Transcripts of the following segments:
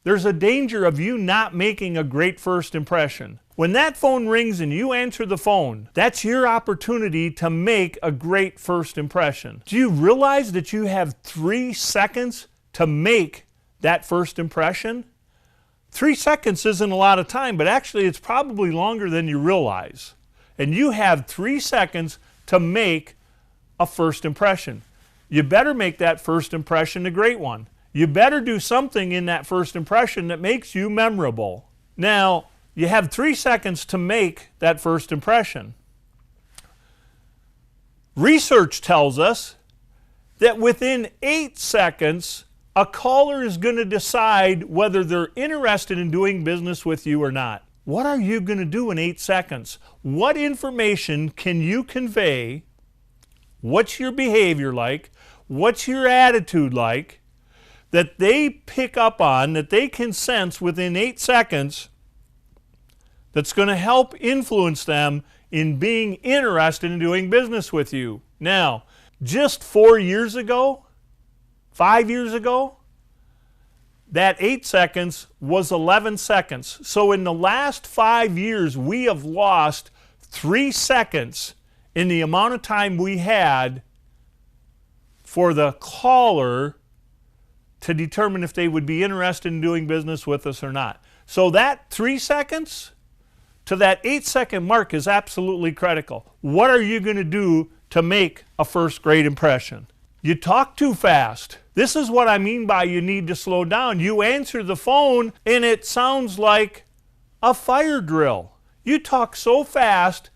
there's a danger of you not making a great first impression. When that phone rings and you answer the phone, that's your opportunity to make a great first impression. Do you realize that you have 3 seconds to make that first impression? 3 seconds isn't a lot of time, but actually it's probably longer than you realize. And you have 3 seconds to make a first impression. You better make that first impression a great one. You better do something in that first impression that makes you memorable. Now, you have 3 seconds to make that first impression. Research tells us that within 8 seconds, a caller is going to decide whether they're interested in doing business with you or not. What are you going to do in 8 seconds? What information can you convey? What's your behavior like? What's your attitude like? That they pick up on, that they can sense within 8 seconds, that's going to help influence them in being interested in doing business with you. Now, just 4 years ago, 5 years ago, that 8 seconds was 11 seconds. So in the last 5 years, we have lost 3 seconds in the amount of time we had for the caller to determine if they would be interested in doing business with us or not. So that 3 seconds to that 8-second mark is absolutely critical. What are you going to do to make a first great impression? You talk too fast. This is what I mean by you need to slow down. You answer the phone and it sounds like a fire drill. You talk so fast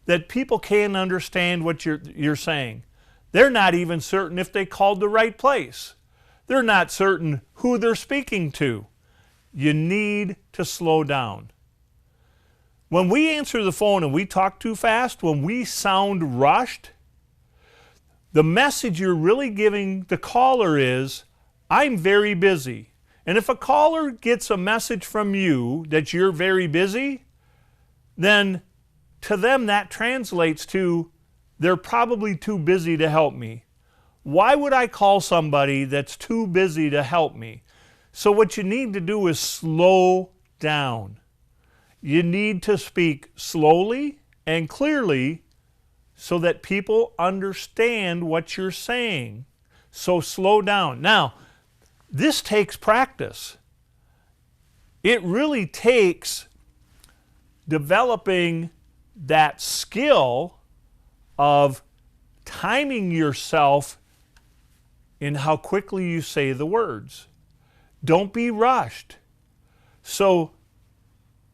that people can't understand what you're saying. They're not even certain if they called the right place. They're not certain who they're speaking to. You need to slow down. When we answer the phone and we talk too fast, when we sound rushed, the message you're really giving the caller is, I'm very busy. And if a caller gets a message from you that you're very busy, then to them that translates to, they're probably too busy to help me. Why would I call somebody that's too busy to help me? So what you need to do is slow down. You need to speak slowly and clearly so that people understand what you're saying. So slow down. Now, this takes practice. It really takes developing that skill of timing yourself in how quickly you say the words. Don't be rushed. So,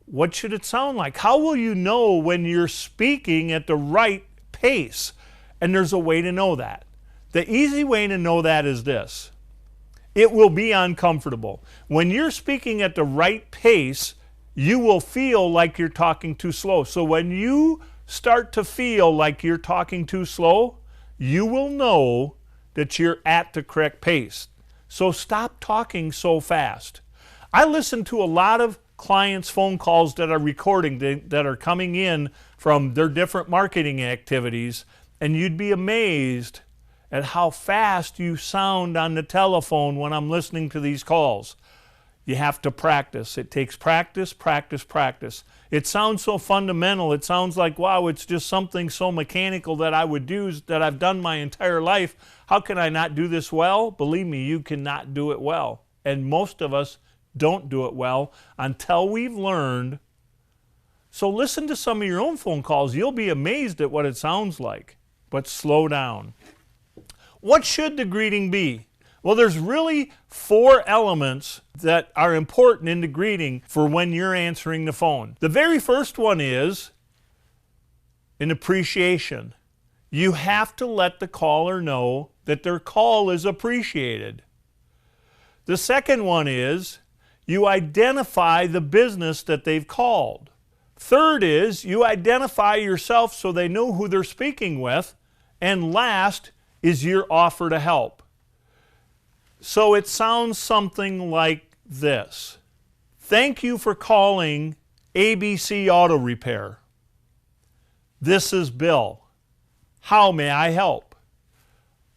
what should it sound like? How will you know when you're speaking at the right pace? And there's a way to know that. The easy way to know that is this. It will be uncomfortable. When you're speaking at the right pace, you will feel like you're talking too slow. So when you start to feel like you're talking too slow, you will know that you're at the correct pace. So stop talking so fast. I listen to a lot of clients' phone calls that are recording, that are coming in from their different marketing activities, and you'd be amazed at how fast you sound on the telephone when I'm listening to these calls. You have to practice. It takes practice, practice, practice. It sounds so fundamental. It sounds like, wow, it's just something so mechanical that I would do, that I've done my entire life. How can I not do this well? Believe me, you cannot do it well. And most of us don't do it well until we've learned. So listen to some of your own phone calls. You'll be amazed at what it sounds like. But slow down. What should the greeting be? Well, there's really 4 elements that are important in the greeting for when you're answering the phone. The very first one is an appreciation. You have to let the caller know that their call is appreciated. The second one is you identify the business that they've called. Third is you identify yourself so they know who they're speaking with. And last is your offer to help. So it sounds something like this. Thank you for calling ABC Auto Repair. This is Bill. How may I help?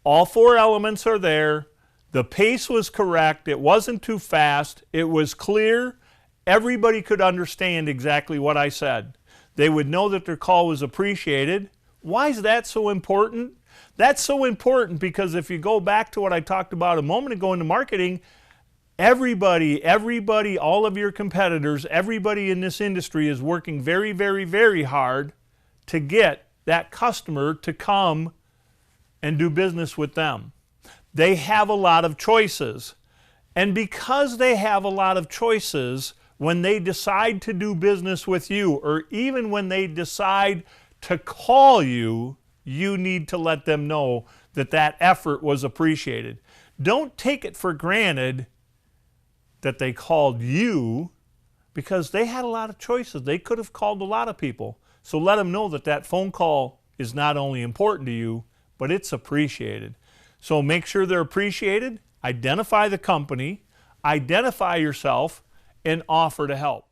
All 4 elements are there. The pace was correct. It wasn't too fast. It was clear. Everybody could understand exactly what I said. They would know that their call was appreciated. Why is that so important? That's so important because if you go back to what I talked about a moment ago in the marketing, everybody, all of your competitors, everybody in this industry is working very, very, very hard to get that customer to come and do business with them. They have a lot of choices. And because they have a lot of choices, when they decide to do business with you, or even when they decide to call you, you need to let them know that that effort was appreciated. Don't take it for granted that they called you, because they had a lot of choices. They could have called a lot of people. So let them know that that phone call is not only important to you, but it's appreciated. So make sure they're appreciated, identify the company, identify yourself, and offer to help.